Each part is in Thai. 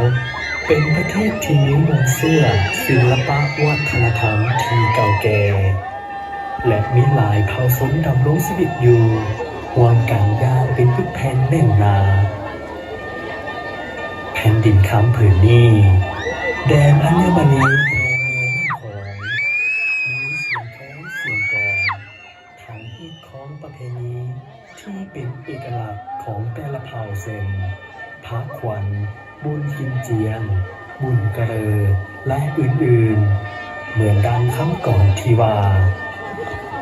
กเป็นประเทศที่มีมนต์เสื้อศิลปะวัฒนธรรมที่เก่าแก่และมีหลายเผ่าชนดำรงชีวิตอยู่ห่วมกันอย่างเป็นพืชแผ่นแน่นหนาแผ่นดินคำผืนนี้แดนอัญมณีแห่งเมืองของมีเสียงแค้นเสียงกลองทางฮิตของประเพณีที่เป็นเอกลักษณ์ของแต่ละเผ่าเซนพระขวัญบุญกินเจียงบุญกระเรอและอื่นๆเหมือนดังคำก่อนที่ว่า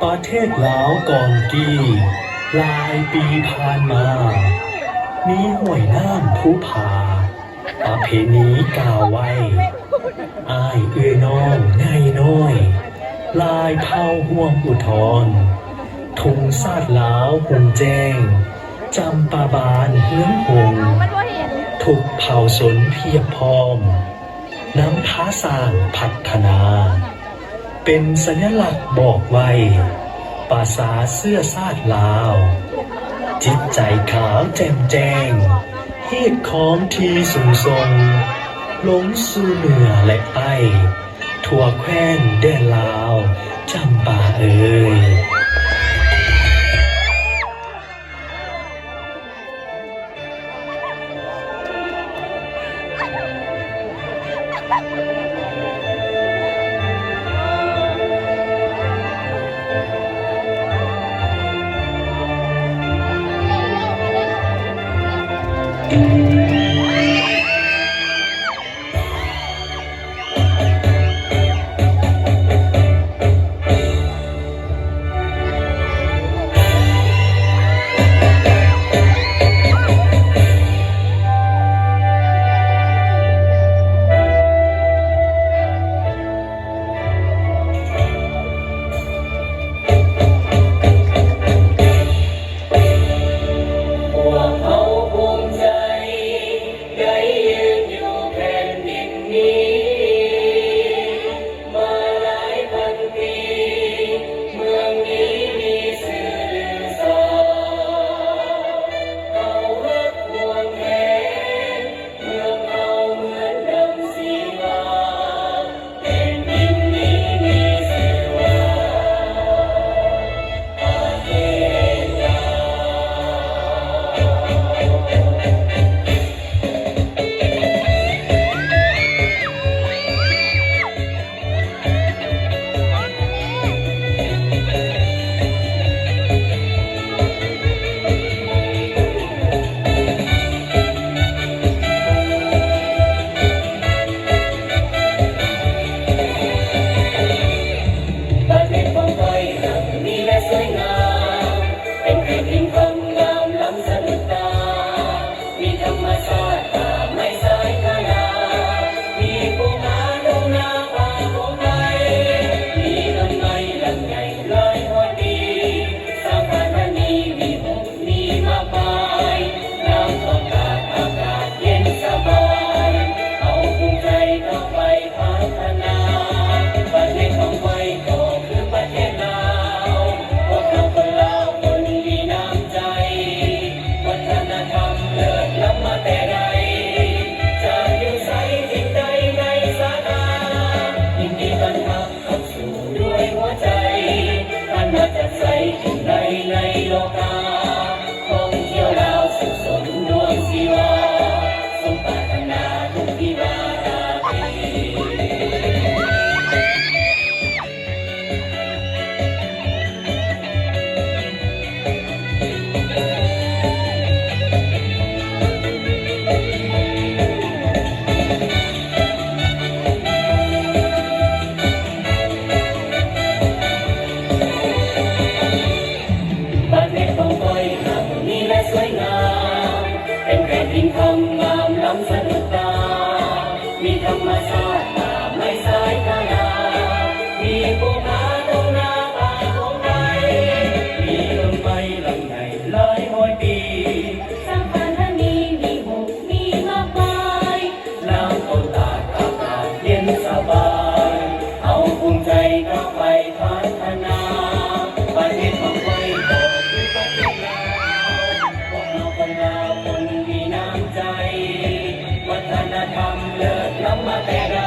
ประเทศลาวก่อนกี้หลายปีผ่านมามีห้วยน้ำผู้ผาประเพณีกล่าวไว้อ้ายเอื้อน้องไงน้อยลายเผ่าห่วงอุทธรทุ่งซาดลาวหงแจ้งจำปาบานเฮืองหงทุกเผ่าสนเพียบพร้อมนำพาสร้างพัฒนาเป็นสัญลักษณ์บอกไว้ภาษาเสื้อซาดลาวจิตใจขาวแจ่มแจ้งเหตุของที่สูงส่งลงสู่เหนือและใต้ทั่วแคว้นแดนลาวจำปาเอ่ย เลิศล้ำมาแต่ใด